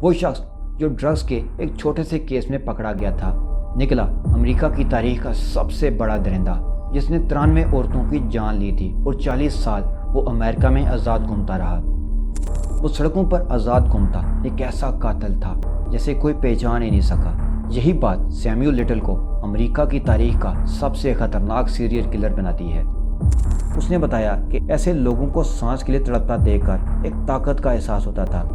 وہ شخص جو ڈرگز کے ایک چھوٹے سے کیس میں پکڑا گیا تھا نکلا امریکہ کی تاریخ کا سب سے بڑا درندہ، جس نے 93 عورتوں کی جان لی تھی اور 40 سال وہ امریکہ میں آزاد گھومتا رہا۔ وہ سڑکوں پر آزاد گھومتا ایک ایسا قاتل تھا جسے کوئی پہچان ہی نہیں سکا۔ یہی بات سیمیول لٹل کو امریکہ کی تاریخ کا سب سے خطرناک سیریل کلر بناتی ہے۔ اس نے بتایا کہ ایسے لوگوں کو سانس کے لیے تڑپتا دیکھ کر ایک طاقت کا احساس ہوتا تھا۔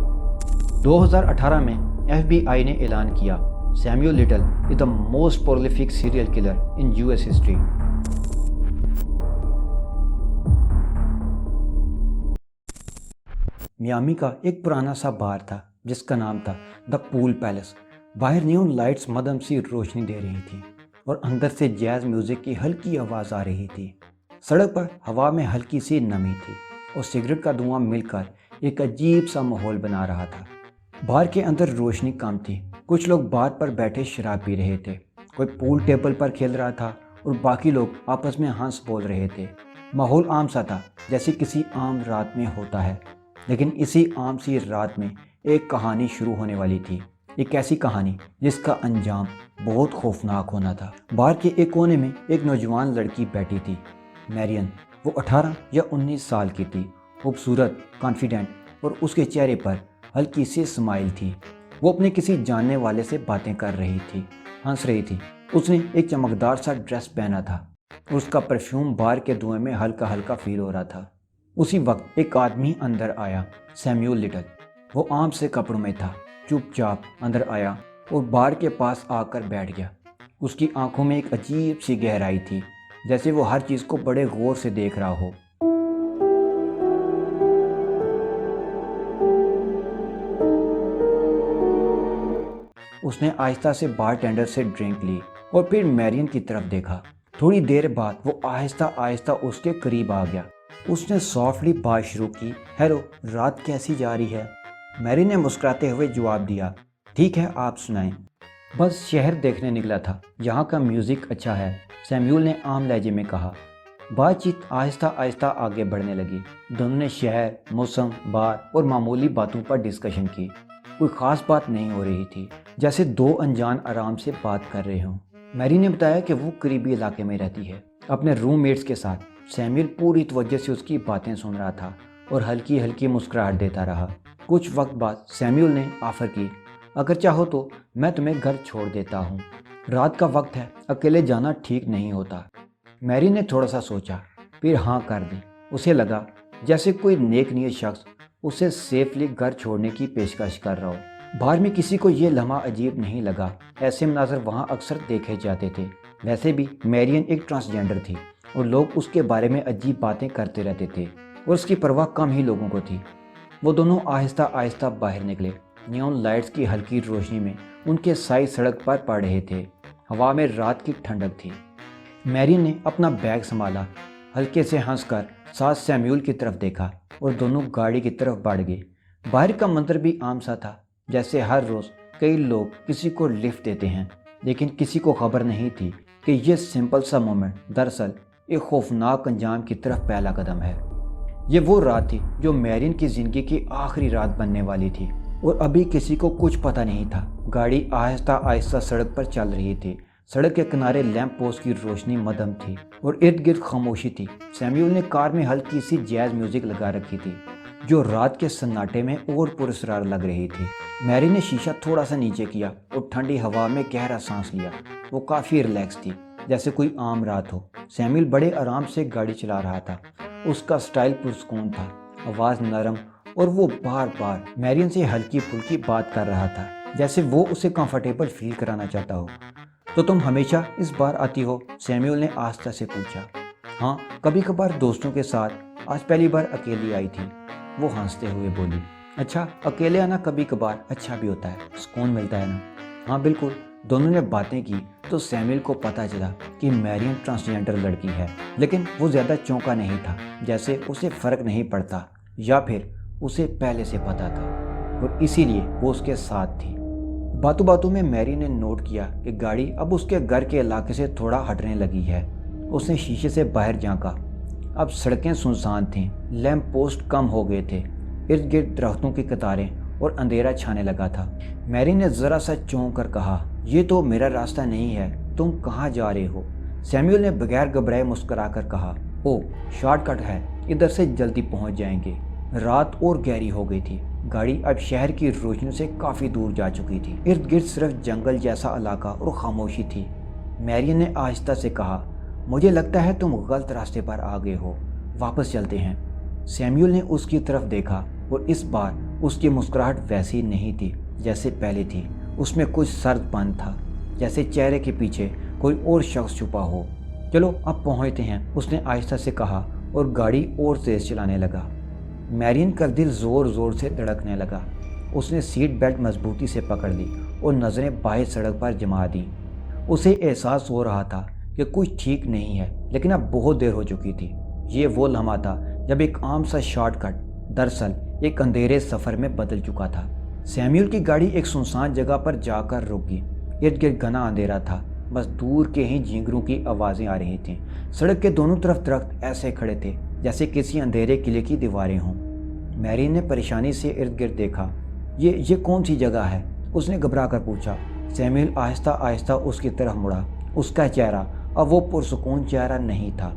2018 میں FBI نے اعلان کیا Samuel little is the most prolific serial killer in US history. Miami کا ایک پرانا سا بار تھا جس کا نام تھا دا پول پیلس۔ باہر نیون لائٹس مدھم سی روشنی دے رہی تھی اور اندر سے جیز میوزک کی ہلکی آواز آ رہی تھی۔ سڑک پر ہوا میں ہلکی سی نمی تھی اور سگریٹ کا دھواں مل کر ایک عجیب سا ماحول بنا رہا تھا۔ بار کے اندر روشنی کم تھی، کچھ لوگ بار پر بیٹھے شراب پی رہے تھے، کوئی پول ٹیبل پر کھیل رہا تھا اور باقی لوگ آپس میں ہنس بول رہے تھے۔ ماحول عام سا تھا جیسے کسی عام رات میں ہوتا ہے، لیکن اسی عام سی رات میں ایک کہانی شروع ہونے والی تھی، ایک ایسی کہانی جس کا انجام بہت خوفناک ہونا تھا۔ بار کے ایک کونے میں ایک نوجوان لڑکی بیٹھی تھی، میرین۔ وہ 18 یا 19 سال کی تھی، خوبصورت، کانفیڈنٹ، اور اس کے چہرے پر ہلکی سی اسمائل تھی۔ وہ اپنے کسی جاننے والے سے باتیں کر رہی تھی، ہنس رہی تھی۔ اس نے ایک چمکدار سا ڈریس پہنا تھا اور اس کا پرفیوم بار کے دھوئیں میں ہلکا ہلکا فیل ہو رہا تھا۔ اسی وقت ایک آدمی اندر آیا، سیمیول لٹل۔ وہ عام سے کپڑوں میں تھا، چپ چاپ اندر آیا اور بار کے پاس آ کر بیٹھ گیا۔ اس کی آنکھوں میں ایک عجیب سی گہرائی تھی، جیسے وہ ہر چیز کو بڑے غور سے دیکھ رہا ہو۔ اس نے آہستہ سے بار ٹینڈر سے ڈرنک لی اور پھر میرین کی طرف دیکھا۔ تھوڑی دیر بعد وہ آہستہ آہستہ اس کے قریب آ گیا۔ اس نے سافٹلی بات شروع کی، ہیلو، رات کیسی جا رہی ہے؟ میرین نے مسکراتے ہوئے جواب دیا، ٹھیک ہے، آپ سنائیں۔ بس شہر دیکھنے نکلا تھا، یہاں کا میوزک اچھا ہے، سیمیول نے عام لہجے میں کہا۔ بات چیت آہستہ آہستہ آگے بڑھنے لگی۔ دونوں نے شہر، موسم، بار اور معمولی باتوں پر ڈسکشن کی۔ کوئی خاص بات نہیں ہو رہی تھی، جیسے دو انجان آرام سے بات کر رہے ہوں۔ میرین نے بتایا کہ وہ قریبی علاقے میں رہتی ہے، اپنے روم میٹس کے ساتھ۔ سیمیول پوری توجہ سے اس کی باتیں سن رہا تھا اور ہلکی ہلکی مسکراہٹ دیتا رہا۔ کچھ وقت بعد سیمیول نے آفر کی، اگر چاہو تو میں تمہیں گھر چھوڑ دیتا ہوں، رات کا وقت ہے، اکیلے جانا ٹھیک نہیں ہوتا۔ میری نے تھوڑا سا سوچا، پھر ہاں کر دی۔ اسے لگا جیسے کوئی نیک نیت شخص اسے سیفلی گھر چھوڑنے کی پیشکش کر رہا ہو۔ باہر میں کسی کو یہ لمحہ عجیب نہیں لگا، ایسے مناظر وہاں اکثر دیکھے جاتے تھے۔ ویسے بھی میرین ایک ٹرانسجینڈر تھی اور لوگ اس کے بارے میں عجیب باتیں کرتے رہتے تھے اور اس کی پرواہ کم ہی لوگوں کو تھی۔ وہ دونوں آہستہ آہستہ باہر نکلے۔ نیون لائٹس کی ہلکی روشنی میں ان کے سائے سڑک پر پڑ رہے تھے، ہوا میں رات کی ٹھنڈک تھی۔ میرین نے اپنا بیگ سنبھالا، ہلکے سے ہنس کر ساتھ سیمیول کی طرف دیکھا اور دونوں گاڑی کی طرف بڑھ گئے۔ باہر کا منظر بھی عام سا تھا، جیسے ہر روز کئی لوگ کسی کو لفٹ دیتے ہیں، لیکن کسی کو خبر نہیں تھی کہ یہ سمپل سا مومنٹ دراصل ایک خوفناک انجام کی طرف پہلا قدم ہے۔ یہ وہ رات تھی جو میرین کی زندگی کی آخری رات بننے والی تھی اور ابھی کسی کو کچھ پتہ نہیں تھا۔ گاڑی آہستہ آہستہ سڑک پر چل رہی تھی۔ سڑک کے کنارے لیمپ پوسٹ کی روشنی مدھم تھی اور ارد گرد خاموشی تھی۔ سیمیول نے کار میں ہلکی سی جیز میوزک لگا رکھی تھی جو رات کے سناٹے میں اور پراسرار لگ رہی تھی۔ میری نے شیشہ تھوڑا سا نیچے کیا اور ٹھنڈی ہوا میں گہرا سانس لیا۔ وہ کافی ریلیکس تھی، جیسے کوئی عام رات ہو۔ سیمیول بڑے آرام سے گاڑی چلا رہا تھا، اس کا سٹائل پرسکون تھا، آواز نرم، اور وہ بار بار میرین سے ہلکی پھلکی بات کر رہا تھا، جیسے وہ اسے کمفرٹیبل فیل کرانا چاہتا ہو۔ تو تم ہمیشہ اس بار آتی ہو؟ سیمیول نے آہستہ سے پوچھا۔ ہاں، کبھی کبھار دوستوں کے ساتھ، آج پہلی بار اکیلی آئی تھی، وہ ہنستے ہوئے بولی۔ اچھا، اکیلے آنا کبھی کبھار اچھا بھی ہوتا ہے، سکون ملتا ہے نا؟ ہاں بالکل۔ دونوں نے باتیں کی تو سیمیول کو پتہ چلا کہ میرین ٹرانسجینڈر لڑکی ہے، لیکن وہ زیادہ چونکا نہیں تھا، جیسے اسے فرق نہیں پڑتا، یا پھر اسے پہلے سے پتا تھا اور اسی لیے وہ اس کے ساتھ تھی۔ باتوں باتوں میں میری نے نوٹ کیا کہ گاڑی اب اس کے گھر کے علاقے سے تھوڑا ہٹنے لگی ہے۔ اس نے شیشے سے باہر جھانکا۔ اب سڑکیں سنسان تھیں، لیمپ پوسٹ کم ہو گئے تھے، ارد گرد درختوں کی قطاریں اور اندھیرا چھانے لگا تھا۔ میرین نے ذرا سا چونک کر کہا، یہ تو میرا راستہ نہیں ہے، تم کہاں جا رہے ہو؟ سیموئل نے بغیر گھبرائے مسکرا کر کہا، او شارٹ کٹ ہے، ادھر سے جلدی پہنچ جائیں گے۔ رات اور گہری ہو گئی تھی، گاڑی اب شہر کی روشنی سے کافی دور جا چکی تھی۔ ارد گرد صرف جنگل جیسا علاقہ اور خاموشی تھی۔ میرین نے آہستہ سے کہا، مجھے لگتا ہے تم غلط راستے پر آ گئے ہو، واپس چلتے ہیں۔ سیموئل نے اس کی طرف دیکھا اور اس بار اس کی مسکراہٹ ویسی نہیں تھی جیسے پہلے تھی۔ اس میں کچھ سرد پن تھا، جیسے چہرے کے پیچھے کوئی اور شخص چھپا ہو۔ چلو اب پہنچتے ہیں، اس نے آہستہ سے کہا اور گاڑی اور تیز چلانے لگا۔ میرین کا دل زور زور سے دھڑکنے لگا۔ اس نے سیٹ بیلٹ مضبوطی سے پکڑ لی اور نظریں باہر سڑک پر جما دیں۔ اسے احساس ہو رہا تھا کہ کچھ ٹھیک نہیں ہے، لیکن اب بہت دیر ہو چکی تھی۔ یہ وہ لمحہ تھا جب ایک عام سا شارٹ کٹ دراصل ایک اندھیرے سفر میں بدل چکا تھا۔ سیموئل کی گاڑی ایک سنسان جگہ پر جا کر رک گئی۔ ارد گرد گھنا اندھیرا تھا، بس دور کے ہی جھینگروں کی آوازیں آ رہی تھیں۔ سڑک کے دونوں طرف درخت ایسے کھڑے تھے جیسے کسی اندھیرے قلعے کی دیواریں ہوں۔ میرین نے پریشانی سے ارد گرد دیکھا۔ یہ کون سی جگہ ہے؟ اس نے گھبرا کر پوچھا۔ سیموئل آہستہ آہستہ اس کی طرف مڑا۔ اس کا چہرہ اب وہ پرسکون چہرہ نہیں تھا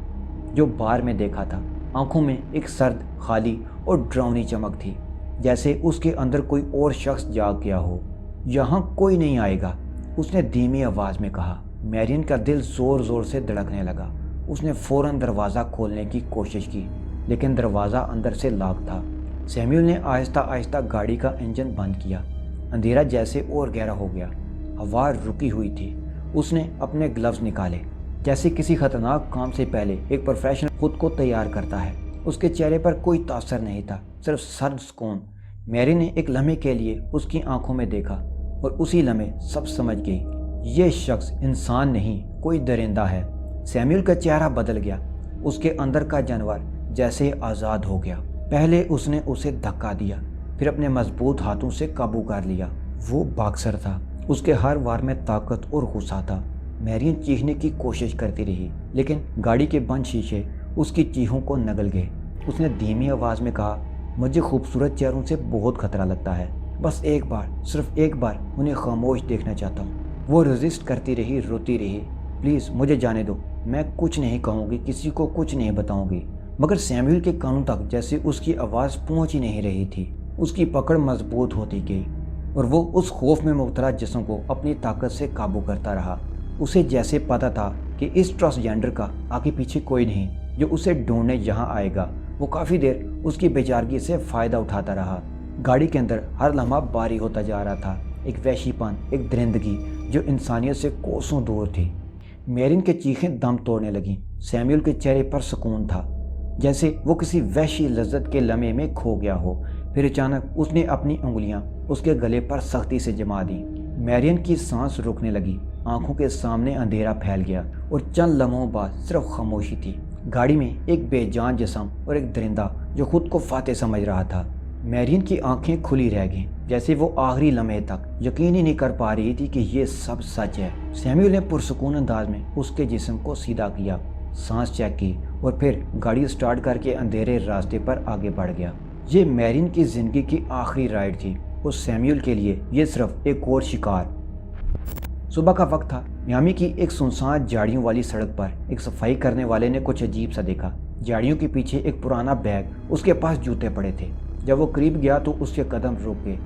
جو بار میں دیکھا تھا۔ آنکھوں میں ایک سرد، خالی اور ڈراؤنی چمک تھی، جیسے اس کے اندر کوئی اور شخص جاگ گیا ہو۔ یہاں کوئی نہیں آئے گا، اس نے دھیمی آواز میں کہا۔ میرین کا دل زور زور سے دھڑکنے لگا۔ اس نے فوراً دروازہ کھولنے کی کوشش کی، لیکن دروازہ اندر سے لاک تھا۔ سیموئل نے آہستہ آہستہ گاڑی کا انجن بند کیا۔ اندھیرا جیسے اور گہرا ہو گیا، ہوا رکی ہوئی تھی۔ اس نے اپنے گلوز نکالے، جیسے کسی خطرناک کام سے پہلے ایک پروفیشنل خود کو تیار کرتا ہے۔ اس کے چہرے پر کوئی تاثر نہیں تھا، صرف سرد سکون۔ میری نے ایک لمحے کے لیے اس کی آنکھوں میں دیکھا اور اسی لمحے سب سمجھ گئی، یہ شخص انسان نہیں، کوئی درندہ ہے۔ سیموئل کا چہرہ بدل گیا، اس کے اندر کا جانور جیسے آزاد ہو گیا۔ پہلے اس نے اسے دھکا دیا، پھر اپنے مضبوط ہاتھوں سے قابو کر لیا۔ وہ باکسر تھا، اس کے ہر وار میں طاقت اور غصہ تھا۔ میرین چیخنے کی کوشش کرتی رہی، لیکن گاڑی کے بند شیشے اس کی چیخوں کو نگل گئے۔ اس نے دھیمی آواز میں کہا، مجھے خوبصورت چہروں سے بہت خطرہ لگتا ہے، بس ایک بار، صرف ایک بار انہیں خاموش دیکھنا چاہتا ہوں۔ وہ ریزسٹ کرتی رہی، روتی رہی، پلیز مجھے جانے دو، میں کچھ نہیں کہوں گی، کسی کو کچھ نہیں بتاؤں گی۔ مگر سیموئل کے کانوں تک جیسے اس کی آواز پہنچ ہی نہیں رہی تھی۔ اس کی پکڑ مضبوط ہوتی گئی اور وہ اس خوف میں مبتلا جسم کو اپنی طاقت سے قابو کرتا رہا۔ اسے جیسے پتا تھا کہ اس ٹرانسجینڈر کا آگے پیچھے کوئی نہیں جو اسے ڈھونڈنے یہاں آئے گا۔ وہ کافی دیر اس کی بیچارگی سے فائدہ اٹھاتا رہا۔ گاڑی کے اندر ہر لمحہ باری ہوتا جا رہا تھا، ایک وحشی پن، ایک درندگی جو انسانیت سے کوسوں دور تھی۔ میرین کے چیخیں دم توڑنے لگیں۔ سیموئل کے چہرے پر سکون تھا، جیسے وہ کسی وحشی لذت کے لمحے میں کھو گیا ہو۔ پھر اچانک اس نے اپنی انگلیاں اس کے گلے پر سختی سے جما دیں۔ میرین کی سانس رکنے لگی، آنکھوں کے سامنے اندھیرا پھیل گیا اور چند لمحوں بعد صرف خاموشی تھی۔ گاڑی میں ایک بے جان جسم اور ایک درندہ جو خود کو فاتح سمجھ رہا تھا۔ میرین کی آنکھیں کھلی رہ گئیں، جیسے وہ آخری لمحے تک یقین ہی نہیں کر پا رہی تھی کہ یہ سب سچ ہے۔ سیموئل نے پرسکون انداز میں اس کے جسم کو سیدھا کیا، سانس چیک کی اور پھر گاڑی سٹارٹ کر کے اندھیرے راستے پر آگے بڑھ گیا۔ یہ میرین کی زندگی کی آخری رائڈ تھی اور سیموئل کے لیے یہ صرف ایک اور شکار۔ صبح کا وقت تھا۔ میامی کی ایک سنسان جھاڑیوں والی سڑک پر ایک صفائی کرنے والے نے کچھ عجیب سا دیکھا۔ جھاڑیوں کے پیچھے ایک پرانا بیگ، اس کے پاس جوتے پڑے تھے۔ جب وہ قریب گیا تو اس کے قدم رک گئے۔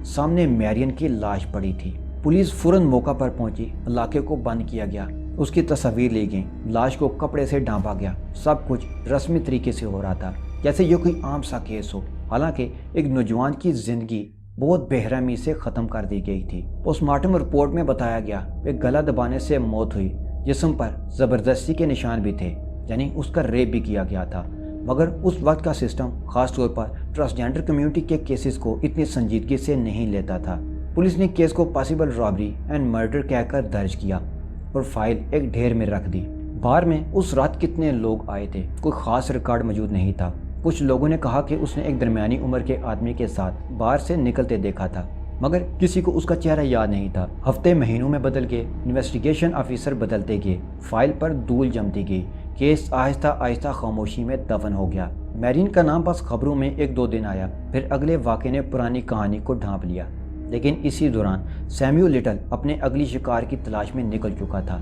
سامنے میرین کی لاش پڑی تھی۔ پولیس فوراً موقع پر پہنچی، علاقے کو بند کیا گیا، اس کی تصاویر لی گئیں، لاش کو کپڑے سے ڈھانپا گیا۔ سب کچھ رسمی طریقے سے ہو رہا تھا، جیسے یہ کوئی عام سا کیس ہو۔ حالانکہ ایک نوجوان کی زندگی بہت بے رحمی سے ختم کر دی گئی تھی۔ پوسٹ مارٹم رپورٹ میں بتایا گیا کہ گلا دبانے سے موت ہوئی، جسم پر زبردستی کے نشان بھی تھے، یعنی اس کا ریپ بھی کیا گیا تھا۔ مگر اس وقت کا سسٹم خاص طور پر ٹرانسجینڈر کمیونٹی کے کیسز کو اتنی سنجیدگی سے نہیں لیتا تھا۔ پولیس نے کیس کو پاسبل رابری اینڈ مرڈر کہہ کر درج کیا اور فائل ایک ڈھیر میں رکھ دی۔ بار میں اس رات کتنے لوگ آئے تھے، کوئی خاص ریکارڈ موجود نہیں تھا۔ کچھ لوگوں نے کہا کہ اس نے ایک درمیانی عمر کے آدمی کے ساتھ بار سے نکلتے دیکھا تھا، مگر کسی کو اس کا چہرہ یاد نہیں تھا۔ ہفتے مہینوں میں بدل گئے، انویسٹیگیشن آفیسر بدلتے گئے، فائل پر دھول جمتی گئی، کیس آہستہ آہستہ خاموشی میں دفن ہو گیا۔ میرین کا نام بس خبروں میں 1-2 دن آیا، پھر اگلے واقعے نے پرانی کہانی کو ڈھانپ لیا۔ لیکن اسی دوران سیمیول لٹل اپنے اگلی شکار کی تلاش میں نکل چکا تھا۔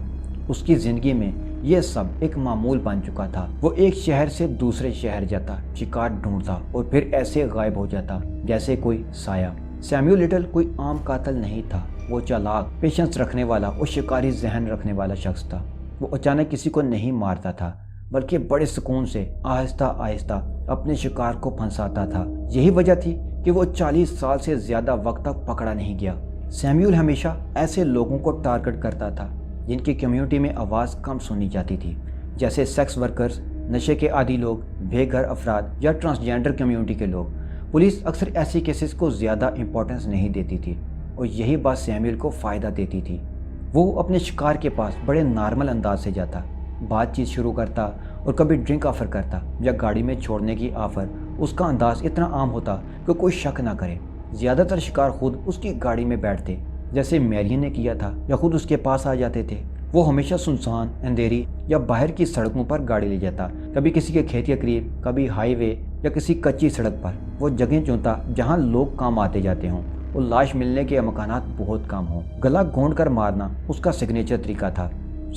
اس کی زندگی میں یہ سب ایک معمول بن چکا تھا۔ وہ ایک شہر سے دوسرے شہر جاتا، شکار ڈھونڈتا اور پھر ایسے غائب ہو جاتا جیسے کوئی سایہ۔ سیمیول لٹل کوئی عام قاتل نہیں تھا، وہ چالاک، پیشنس رکھنے والا اور شکاری ذہن رکھنے والا شخص تھا۔ وہ اچانک کسی کو نہیں مارتا تھا، بلکہ بڑے سکون سے آہستہ آہستہ اپنے شکار کو پھنساتا تھا۔ یہی وجہ تھی کہ وہ 40 سال سے زیادہ وقت تک پکڑا نہیں گیا۔ سیمیول ہمیشہ ایسے لوگوں کو ٹارگٹ کرتا تھا جن کی کمیونٹی میں آواز کم سنی جاتی تھی، جیسے سیکس ورکرز، نشے کے عادی لوگ، بے گھر افراد یا ٹرانسجینڈر کمیونٹی کے لوگ۔ پولیس اکثر ایسی کیسز کو زیادہ امپورٹنس نہیں دیتی تھی اور یہی بات سیمیول کو فائدہ دیتی تھی۔ وہ اپنے شکار کے پاس بڑے نارمل انداز سے جاتا، بات چیت شروع کرتا اور کبھی ڈرنک آفر کرتا یا گاڑی میں چھوڑنے کی آفر۔ اس کا انداز اتنا عام ہوتا کہ کوئی شک نہ کرے۔ زیادہ تر شکار خود اس کی گاڑی میں بیٹھتے، جیسے میرین نے کیا تھا، یا خود اس کے پاس آ جاتے تھے۔ وہ ہمیشہ سنسان، اندھیری یا باہر کی سڑکوں پر گاڑی لے جاتا، کبھی کسی کے کھیت کے قریب، کبھی ہائی وے یا کسی کچی سڑک پر۔ وہ جگہیں چنتا جہاں لوگ کام آتے جاتے ہوں اور لاش ملنے کے امکانات بہت کم ہوں۔ گلا گھونٹ کر مارنا اس کا سگنیچر طریقہ تھا۔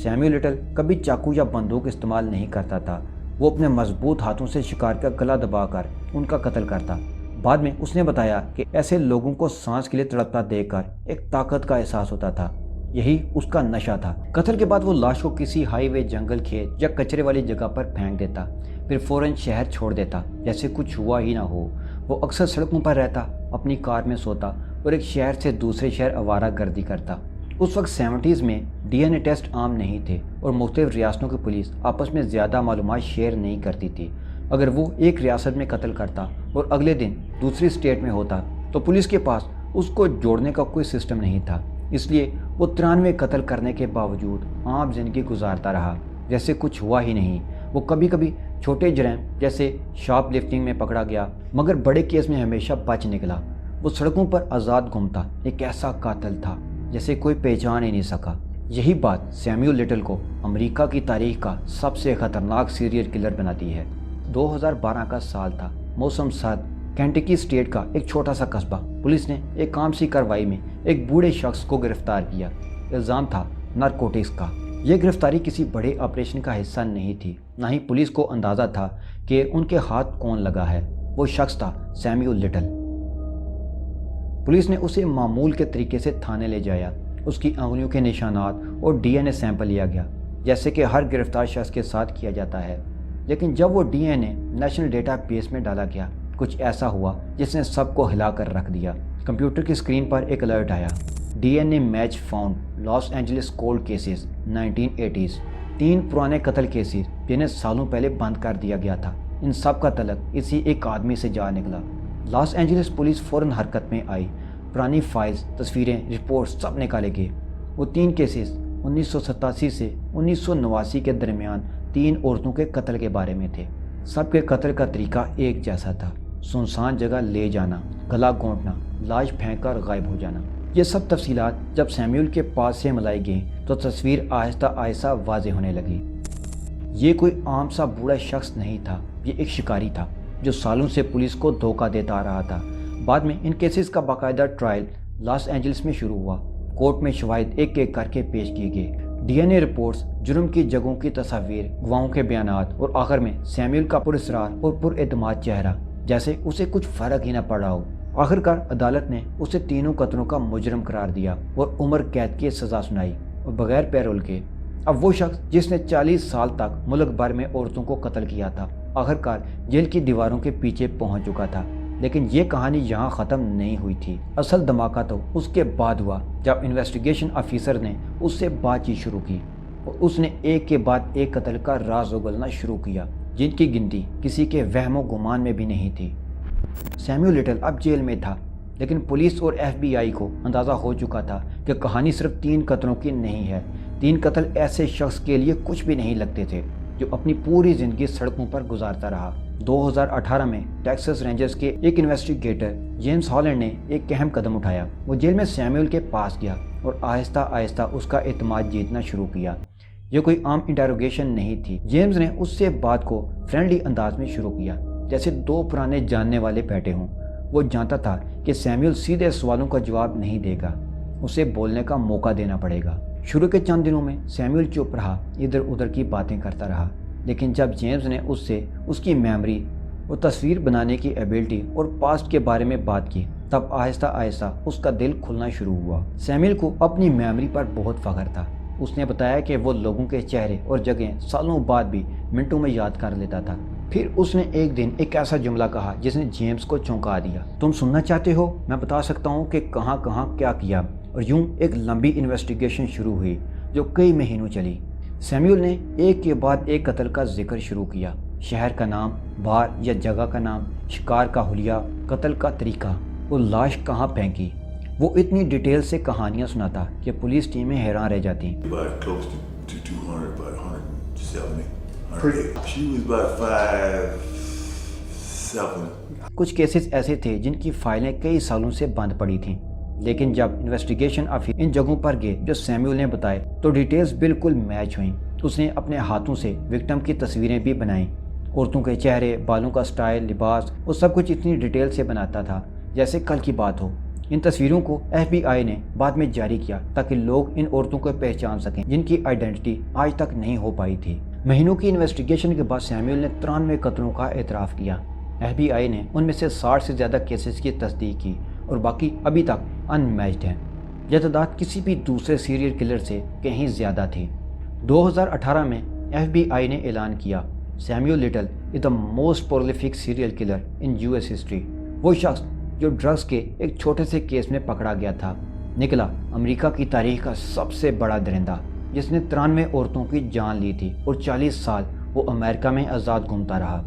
سیمیول لٹل کبھی چاقو یا بندوق استعمال نہیں کرتا تھا، وہ اپنے مضبوط ہاتھوں سے شکار کا گلا دبا کر ان کا قتل کرتا۔ بعد میں اس نے بتایا کہ ایسے لوگوں کو سانس کے لیے تڑپتا دیکھ کر ایک طاقت کا احساس ہوتا تھا، یہی اس کا نشہ تھا۔ قتل کے بعد وہ لاش کو کسی ہائی وے، جنگل، کھیت یا کچرے والی جگہ پر پھینک دیتا، پھر فوراً شہر چھوڑ دیتا جیسے کچھ ہوا ہی نہ ہو۔ وہ اکثر سڑکوں پر رہتا، اپنی کار میں سوتا اور ایک شہر سے دوسرے شہر آوارہ گردی کرتا۔ اس وقت 70s میں ڈی این اے ٹیسٹ عام نہیں تھے اور مختلف ریاستوں کی پولیس آپس میں زیادہ معلومات شیئر نہیں کرتی تھی۔ اگر وہ ایک ریاست میں قتل کرتا اور اگلے دن دوسری اسٹیٹ میں ہوتا تو پولیس کے پاس اس کو جوڑنے کا کوئی سسٹم نہیں تھا، اس لیے وہ 93 قتل کرنے کے باوجود عام زندگی گزارتا رہا جیسے کچھ ہوا ہی نہیں۔ وہ کبھی کبھی چھوٹے جرائم جیسے شاپ لفٹنگ میں پکڑا گیا، مگر بڑے کیس میں ہمیشہ بچ نکلا۔ وہ سڑکوں پر آزاد گھومتا، ایک ایسا قاتل تھا جیسے کوئی پہچان ہی نہیں سکا۔ یہی بات سیمیول لٹل کو امریکہ کی تاریخ کا سب سے خطرناک سیریل کلر بناتی ہے۔ 2012 کا سال تھا، موسم سرد، کینٹکی اسٹیٹ کا ایک چھوٹا سا قصبہ۔ پولیس نے ایک عام سی کارروائی میں ایک بوڑھے شخص کو گرفتار کیا۔ الزام تھا نارکوٹکس کا۔ یہ گرفتاری کسی بڑے آپریشن کا حصہ نہیں تھی، نہ ہی پولیس کو اندازہ تھا کہ ان کے ہاتھ کون لگا ہے۔ وہ شخص تھا سیمیول لٹل۔ پولیس نے اسے معمول کے طریقے سے تھانے لے جایا۔ اس کی انگلیوں کے نشانات اور ڈی این اے سیمپل لیا گیا، جیسے کہ ہر گرفتار شخص کے ساتھ کیا جاتا ہے۔ لیکن جب وہ D N a national data base میں ڈالا گیا، کچھ ایسا ہوا جس نے سب کو ہلا کر رکھ دیا۔ کمپیوٹر کی اسکرین پر ایک الرٹ آیا، D N A match found, Los Angeles cold cases 1980s۔ 3 پرانے قتل کیسز جنہیں سالوں پہلے بند کر دیا گیا تھا، ان سب کا تعلق اسی ایک آدمی سے جا نکلا۔ لاس اینجلس پولیس فوراً حرکت میں آئی، پرانی فائلز، تصویریں، رپورٹس سب نکالے گئے۔ وہ 3 کیسز 1987 سے 1989 کے درمیان 3 عورتوں کے قتل کے بارے میں تھے۔ سب کے قتل کا طریقہ ایک جیسا تھا، سنسان جگہ لے جانا، گلا گھونٹنا، لاش پھینک کر غائب ہو جانا۔ یہ سب تفصیلات جب سیمیول کے پاس سے ملائی گئیں تو تصویر آہستہ آہستہ واضح ہونے لگی۔ یہ کوئی عام سا بوڑھا شخص نہیں تھا، یہ ایک شکاری تھا جو سالوں سے پولیس کو دھوکہ دیتا آ رہا تھا۔ بعد میں ان کیسز کا باقاعدہ ٹرائل لاس اینجلس میں شروع ہوا۔ کورٹ میں شواہد ایک ایک کر کے پیش کیے گئے، ڈی این اے رپورٹس، جرم کی جگہوں کی تصاویر، گواہوں کے بیانات، اور آخر میں سیمیول کا پراسرار اور پر اعتماد چہرہ، جیسے اسے کچھ فرق ہی نہ پڑ رہا ہو۔ آخرکار عدالت نے اسے تینوں قتلوں کا مجرم قرار دیا اور عمر قید کی سزا سنائی، اور بغیر پیرول کے۔ اب وہ شخص جس نے 40 سال تک ملک بھر میں عورتوں کو قتل کیا تھا، آخرکار جیل کی دیواروں کے پیچھے پہنچ چکا تھا۔ لیکن یہ کہانی یہاں ختم نہیں ہوئی تھی۔ اصل دھماکہ تو اس کے بعد ہوا جب انویسٹیگیشن آفیسر نے اس سے بات چیت شروع کی اور اس نے ایک کے بعد ایک قتل کا راز اگلنا شروع کیا جن کی گنتی کسی کے وہم و گمان میں بھی نہیں تھی۔ سیمیول لٹل اب جیل میں تھا، لیکن پولیس اور ایف بی آئی کو اندازہ ہو چکا تھا کہ کہانی صرف 3 قتلوں کی نہیں ہے۔ 3 قتل ایسے شخص کے لیے کچھ بھی نہیں لگتے تھے جو اپنی پوری زندگی سڑکوں پر گزارتا رہا۔ 2018 میں ٹیکساس رینجرز کے ایک انویسٹیگیٹر جیمز ہالینڈ نے ایک اہم قدم اٹھایا۔ وہ جیل میں سیمیول کے پاس گیا اور آہستہ آہستہ اس کا اعتماد جیتنا شروع کیا۔ یہ کوئی عام انٹروگیشن نہیں تھی۔ جیمز نے اس سے بات کو فرینڈلی انداز میں شروع کیا، جیسے دو پرانے جاننے والے بیٹھے ہوں۔ وہ جانتا تھا کہ سیمیول سیدھے سوالوں کا جواب نہیں دے گا، اسے بولنے کا موقع دینا پڑے گا۔ شروع کے چند دنوں میں سیمیول چپ رہا، ادھر ادھر کی باتیں کرتا رہا، لیکن جب جیمز نے اس سے اس کی میموری اور تصویر بنانے کی ایبلٹی اور پاسٹ کے بارے میں بات کی، تب آہستہ آہستہ اس کا دل کھلنا شروع ہوا۔ سیمیول کو اپنی میموری پر بہت فخر تھا۔ اس نے بتایا کہ وہ لوگوں کے چہرے اور جگہیں سالوں بعد بھی منٹوں میں یاد کر لیتا تھا۔ پھر اس نے ایک دن ایک ایسا جملہ کہا جس نے جیمز کو چونکا دیا۔ تم سننا چاہتے ہو؟ میں بتا سکتا ہوں کہ کہاں کہاں کیا کیا۔ اور یوں ایک لمبی انویسٹیگیشن شروع ہوئی جو کئی مہینوں چلی۔ سیمیول نے ایک کے بعد ایک قتل کا ذکر شروع کیا، شہر کا نام، بار یا جگہ کا نام، شکار کا حلیہ، قتل کا طریقہ اور لاش کہاں پھینکی۔ وہ اتنی ڈیٹیل سے کہانیاں سناتا کہ پولیس ٹیمیں حیران رہ جاتی۔ کچھ کیسز ایسے تھے جن کی فائلیں کئی سالوں سے بند پڑی تھیں، لیکن جب انویسٹیگیشن افسر ان جگہوں پر گئے جو سیمیول نے بتائے تو ڈیٹیلز بالکل میچ ہوئیں۔ اس نے اپنے ہاتھوں سے وکٹم کی تصویریں بھی بنائیں، عورتوں کے چہرے، بالوں کا سٹائل، لباس، وہ سب کچھ اتنی ڈیٹیل سے بناتا تھا جیسے کل کی بات ہو۔ ان تصویروں کو ایف بی آئی نے بعد میں جاری کیا تاکہ لوگ ان عورتوں کو پہچان سکیں جن کی آئیڈینٹی آج تک نہیں ہو پائی تھی۔ مہینوں کی انویسٹیگیشن کے بعد سیمیول نے 93 قتلوں کا اعتراف کیا۔ ایف بی آئی نے ان میں سے 60 سے زیادہ کیسز کی تصدیق کی اور باقی ابھی تک ان میچڈ ہیں۔ یہ تعداد کسی بھی دوسرے سیریل کلر سے کہیں زیادہ تھی۔ 2018 میں ایف بی آئی نے اعلان کیا Samuel little is the most prolific serial killer in U S history. وہ شخص جو ڈرگز کے ایک چھوٹے سے کیس میں پکڑا گیا تھا نکلا امریکہ کی تاریخ کا سب سے بڑا درندہ، جس نے 93 عورتوں کی جان لی تھی اور 40 سال وہ امریکہ میں آزاد گھومتا رہا۔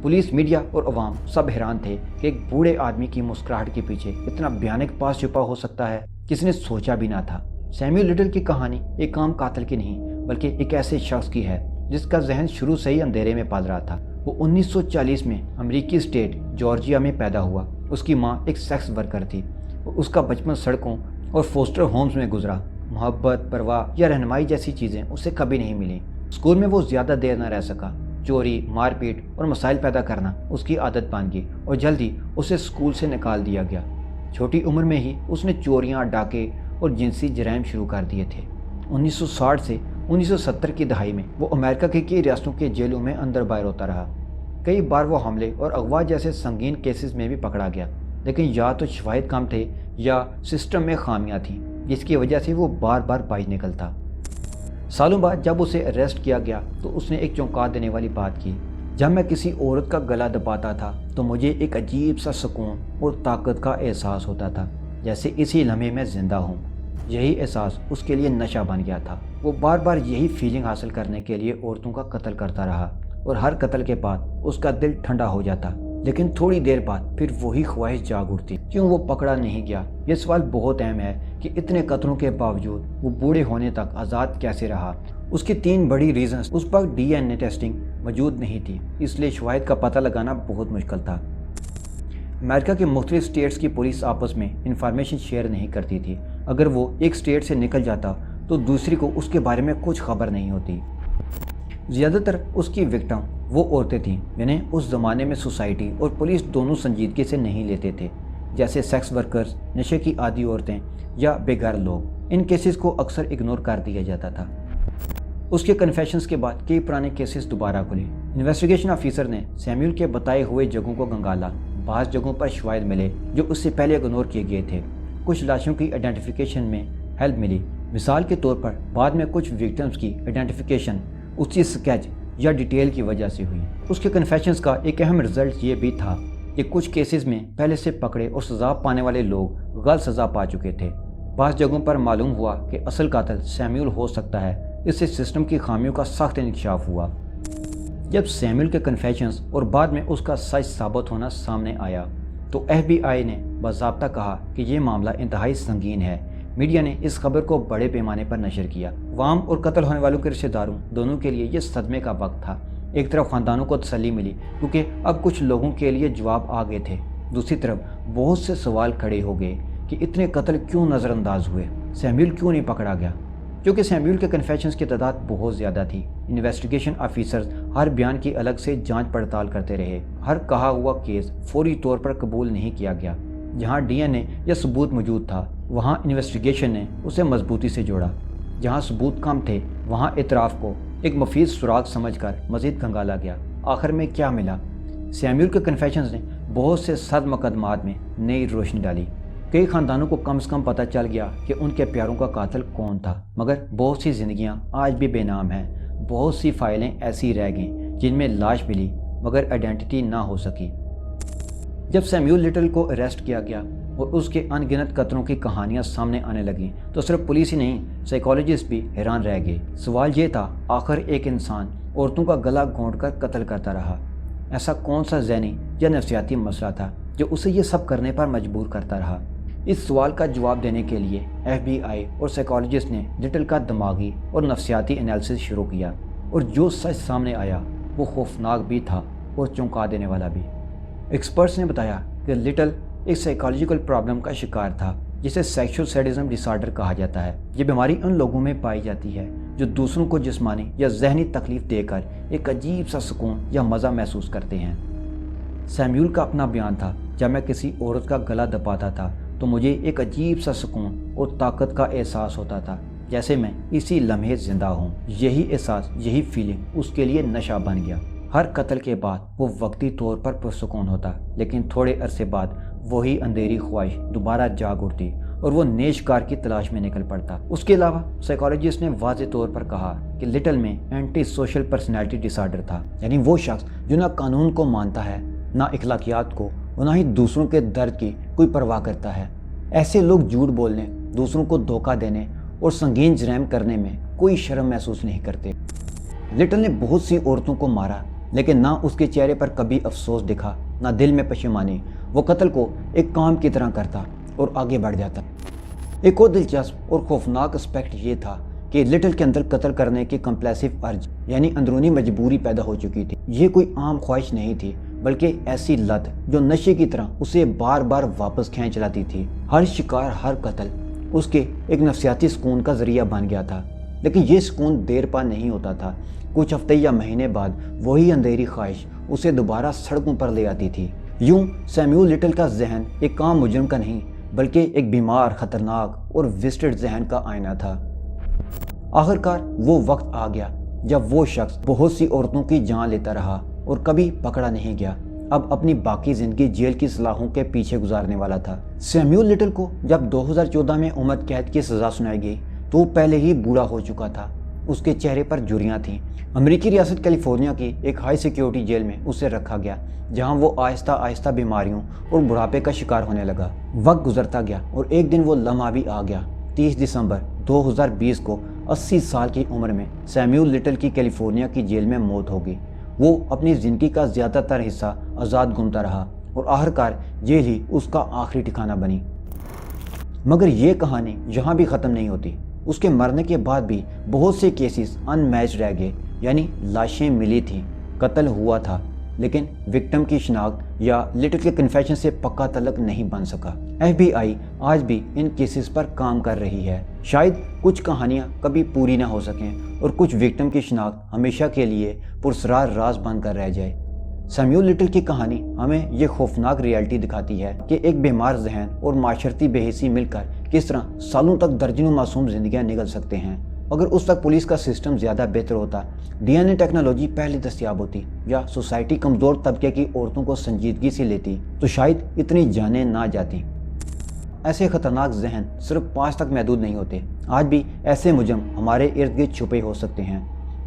پولیس، میڈیا اور عوام سب حیران تھے کہ ایک بوڑھے آدمی کی مسکراہٹ کے پیچھے اتنا بھیانک پاس چھپا ہو سکتا ہے، کسی نے سوچا بھی نہ تھا۔ سیمیول لٹل کی کہانی ایک عام قاتل کی نہیں بلکہ ایک ایسے شخص کی ہے جس کا ذہن شروع سے ہی اندھیرے میں پل رہا تھا۔ وہ 1940 میں امریکی اسٹیٹ جارجیا میں پیدا ہوا۔ اس کی ماں ایک سیکس ورکر تھی۔ اس کا بچپن سڑکوں اور فوسٹر ہومز میں گزرا۔ محبت، پرواہ یا رہنمائی جیسی چیزیں اسے کبھی نہیں ملیں۔ اسکول میں وہ زیادہ دیر نہ رہ سکا۔ چوری، مار پیٹ اور مسائل پیدا کرنا اس کی عادت بن گئی اور جلدی اسے اسکول سے نکال دیا گیا۔ چھوٹی عمر میں ہی اس نے چوریاں، ڈاکے اور جنسی جرائم شروع کر دیے تھے۔ 1960 سے 1970 کی دہائی میں وہ امریکہ کی کئی ریاستوں کے جیلوں میں اندر باہر ہوتا رہا۔ کئی بار وہ حملے اور اغوا جیسے سنگین کیسز میں بھی پکڑا گیا، لیکن یا تو شواہد کم تھے یا سسٹم میں خامیاں تھیں، جس کی وجہ سے وہ بار بار باہر نکلتا۔ سالوں بعد جب اسے اریسٹ کیا گیا تو اس نے ایک چونکا دینے والی بات کی۔ جب میں کسی عورت کا گلا دباتا تھا تو مجھے ایک عجیب سا سکون اور طاقت کا احساس ہوتا تھا، جیسے اسی لمحے میں زندہ ہوں۔ یہی احساس اس کے لیے نشہ بن گیا تھا۔ وہ بار بار یہی فیلنگ حاصل کرنے کے لیے عورتوں کا قتل کرتا رہا اور ہر قتل کے بعد اس کا دل ٹھنڈا ہو جاتا، لیکن تھوڑی دیر بعد پھر وہی خواہش جاگ اٹھتی۔ کیوں وہ پکڑا نہیں گیا؟ یہ سوال بہت اہم ہے کہ اتنے قتلوں کے باوجود وہ بوڑھے ہونے تک آزاد کیسے رہا۔ اس کی 3 بڑی ریزنز: اس وقت ڈی این اے ٹیسٹنگ موجود نہیں تھی، اس لیے شواہد کا پتہ لگانا بہت مشکل تھا۔ امریکہ کے مختلف اسٹیٹس کی پولیس آپس میں انفارمیشن شیئر نہیں کرتی تھی۔ اگر وہ ایک اسٹیٹ سے نکل جاتا تو دوسری کو اس کے بارے میں کچھ خبر نہیں ہوتی۔ زیادہ تر اس کی وکٹم وہ عورتیں تھیں جنہیں اس زمانے میں سوسائٹی اور پولیس دونوں سنجیدگی سے نہیں لیتے تھے، جیسے سیکس ورکرز، نشے کی عادی عورتیں یا بے گھر لوگ۔ ان کیسز کو اکثر اگنور کر دیا جاتا تھا۔ اس کے کنفیشنز کے بعد کئی پرانے کیسز دوبارہ کھلے۔ انویسٹیگیشن آفیسر نے سیمیول کے بتائے ہوئے جگہوں کو گنگالا۔ بعض جگہوں پر شواہد ملے جو اس سے پہلے اگنور کیے گئے تھے۔ کچھ لاشوں کی آئیڈینٹیفیکیشن میں ہیلپ ملی۔ مثال کے طور پر بعد میں کچھ وکٹمز کی آئیڈینٹیفیکیشن اسی سکیچ یا ڈیٹیل کی وجہ سے ہوئی۔ اس کے کنفیشنز کا ایک اہم رزلٹ یہ بھی تھا کہ کچھ کیسز میں پہلے سے پکڑے اور سزا پانے والے لوگ غلط سزا پا چکے تھے۔ بعض جگہوں پر معلوم ہوا کہ اصل قاتل سیمیول ہو سکتا ہے۔ اس سے سسٹم کی خامیوں کا سخت انکشاف ہوا۔ جب سیمیول کے کنفیشنز اور بعد میں اس کا سچ ثابت ہونا سامنے آیا تو ایف بی آئی نے باضابطہ کہا کہ یہ معاملہ انتہائی سنگین ہے۔ میڈیا نے اس خبر کو بڑے پیمانے پر نشر کیا۔ عوام اور قتل ہونے والوں کے رشتہ داروں دونوں کے لیے یہ صدمے کا وقت تھا۔ ایک طرف خاندانوں کو تسلی ملی کیونکہ اب کچھ لوگوں کے لیے جواب آ گئے تھے، دوسری طرف بہت سے سوال کھڑے ہو گئے کہ اتنے قتل کیوں نظر انداز ہوئے، سیمیول کیوں نہیں پکڑا گیا، کیونکہ سیمیول کے کنفیشنز کی تعداد بہت زیادہ تھی۔ انویسٹیگیشن آفیسرز ہر بیان کی الگ سے جانچ پڑتال کرتے رہے۔ ہر کہا ہوا کیس فوری طور پر قبول نہیں کیا گیا۔ جہاں ڈی این اے یا ثبوت موجود تھا وہاں انویسٹیگیشن نے اسے مضبوطی سے جوڑا۔ جہاں ثبوت کم تھے وہاں اعتراف کو ایک مفید سراغ سمجھ کر مزید گھنگالا گیا۔ آخر میں کیا ملا؟ سیمیول کے کنفیشنز نے بہت سے صد مقدمات میں نئی روشنی ڈالی۔ کئی خاندانوں کو کم سے کم پتہ چل گیا کہ ان کے پیاروں کا قاتل کون تھا، مگر بہت سی زندگیاں آج بھی بے نام ہیں۔ بہت سی فائلیں ایسی رہ گئیں جن میں لاش ملی مگر آئیڈینٹی نہ ہو سکی۔ جب سیمیول لٹل کو اریسٹ کیا گیا اور اس کے ان گنت قتلوں کی کہانیاں سامنے آنے لگیں تو صرف پولیس ہی نہیں، سائیکالوجسٹ بھی حیران رہ گئے۔ سوال یہ تھا، آخر ایک انسان عورتوں کا گلا گھونٹ کر قتل کرتا رہا، ایسا کون سا ذہنی یا نفسیاتی مسئلہ تھا جو اسے یہ سب کرنے پر مجبور کرتا رہا؟ اس سوال کا جواب دینے کے لیے ایف بی آئی اور سائیکالوجسٹ نے لٹل کا دماغی اور نفسیاتی انالیسس شروع کیا، اور جو سچ سامنے آیا وہ خوفناک بھی تھا اور چونکا دینے والا بھی۔ ایکسپرٹس نے بتایا کہ لٹل ایک سائیکالوجیکل پرابلم کا شکار تھا جسے سیکشول سیڈزم ڈس آرڈر کہا جاتا ہے۔ یہ بیماری ان لوگوں میں پائی جاتی ہے جو دوسروں کو جسمانی یا ذہنی تکلیف دے کر ایک عجیب سا سکون یا مزہ محسوس کرتے ہیں۔ سیمیول کا اپنا بیان تھا، جب میں کسی عورت کا گلا دباتا تھا تو مجھے ایک عجیب سا سکون اور طاقت کا احساس ہوتا تھا، جیسے میں اسی لمحے زندہ ہوں۔ یہی احساس، یہی فیلنگ اس کے لیے نشہ بن گیا۔ ہر قتل کے بعد وہ وقتی طور پر پرسکون ہوتا، لیکن تھوڑے عرصے بعد وہی اندھیری خواہش دوبارہ جاگ اٹھتی اور وہ نئے شکار کی تلاش میں نکل پڑتا۔ اس کے علاوہ سائیکالوجسٹ نے واضح طور پر کہا کہ لٹل میں اینٹی سوشل پرسنالٹی ڈس آرڈر تھا، یعنی وہ شخص جو نہ قانون کو مانتا ہے، نہ اخلاقیات کو، اور نہ ہی دوسروں کے درد کی کوئی پرواہ کرتا ہے۔ ایسے لوگ جھوٹ بولنے، دوسروں کو دھوکہ دینے اور سنگین جرائم کرنے میں کوئی شرم محسوس نہیں کرتے۔ لٹل نے بہت سی عورتوں کو مارا، لیکن نہ اس کے چہرے پر کبھی افسوس دکھا، نہ دل میں پشیمانی۔ وہ قتل کو ایک کام کی طرح کرتا اور آگے بڑھ جاتا۔ ایک اور دلچسپ اور خوفناک اسپیکٹ یہ تھا کہ لٹل کے اندر قتل کرنے کی کمپلسیو ارج، یعنی اندرونی مجبوری پیدا ہو چکی تھی۔ یہ کوئی عام خواہش نہیں تھی، بلکہ ایسی لت جو نشے کی طرح اسے بار بار واپس کھینچ لاتی تھی۔ ہر شکار، ہر قتل اس کے ایک نفسیاتی سکون کا ذریعہ بن گیا تھا، لیکن یہ سکون دیر پا نہیں ہوتا تھا۔ کچھ ہفتے یا مہینے بعد وہی اندھیری خواہش اسے دوبارہ سڑکوں پر لے آتی تھی۔ یوں سیمیول لٹل کا ذہن ایک عام مجرم کا نہیں، بلکہ ایک بیمار، خطرناک اور وسٹڈ ذہن کا آئینہ تھا۔ آخرکار وہ وقت آ گیا جب وہ شخص بہت سی عورتوں کی جان لیتا رہا اور کبھی پکڑا نہیں گیا، اب اپنی باقی زندگی جیل کی سلاخوں کے پیچھے گزارنے والا تھا۔ سیمیول لٹل کو جب 2014 میں عمر قید کی سزا سنائی گئی تو وہ پہلے ہی بوڑھا ہو چکا تھا۔ اس کے چہرے پر جھریاں تھیں۔ امریکی ریاست کیلیفورنیا کی ایک ہائی سیکیورٹی جیل میں اسے رکھا گیا، جہاں وہ آہستہ آہستہ بیماریوں اور بڑھاپے کا شکار ہونے لگا۔ وقت گزرتا گیا اور ایک دن وہ لمحہ بھی آ گیا۔ 30 دسمبر 2020 کو 80 سال کی عمر میں سیمیول لٹل کی کیلیفورنیا کی جیل میں موت ہو گئی۔ وہ اپنی زندگی کا زیادہ تر حصہ آزاد گھومتا رہا اور آخرکار جیل ہی اس کا آخری ٹھکانہ بنی۔ مگر یہ کہانی یہاں بھی ختم نہیں ہوتی۔ اس کے مرنے کے بعد بھی بہت سے کیسز ان میچ رہ گئے، یعنی لاشیں ملی تھیں، قتل ہوا تھا، لیکن وکٹم کی شناخت یا لٹل کے کنفیشن سے پکا تعلق نہیں بن سکا۔ ایف بی آئی آج بھی ان کیسز پر کام کر رہی ہے۔ شاید کچھ کہانیاں کبھی پوری نہ ہو سکیں اور کچھ وکٹم کی شناخت ہمیشہ کے لیے پرسرار راز بن کر رہ جائے۔ سیمیول لٹل کی کہانی ہمیں یہ خوفناک ریالٹی دکھاتی ہے کہ ایک بیمار ذہن اور معاشرتی بے حسی مل کر کس طرح سالوں تک درجنوں معصوم زندگیاں نگل سکتے ہیں۔ اگر اس وقت پولیس کا سسٹم زیادہ بہتر ہوتا، ڈی این اے ٹیکنالوجی پہلے دستیاب ہوتی، یا سوسائٹی کمزور طبقے کی عورتوں کو سنجیدگی سے لیتی، تو شاید اتنی جانیں نہ جاتی۔ ایسے خطرناک ذہن صرف 5 تک محدود نہیں ہوتے۔ آج بھی ایسے مجرم ہمارے ارد گرد چھپے ہو سکتے ہیں۔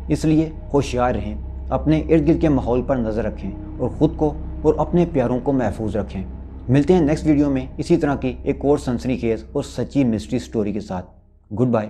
اس لیے ہوشیار رہیں، اپنے ارد گرد کے ماحول پر نظر رکھیں اور خود کو اور اپنے پیاروں کو محفوظ رکھیں۔ ملتے ہیں نیکسٹ ویڈیو میں اسی طرح کی ایک اور سنسنی خیز اور سچی مسٹری سٹوری کے ساتھ۔ Good bye.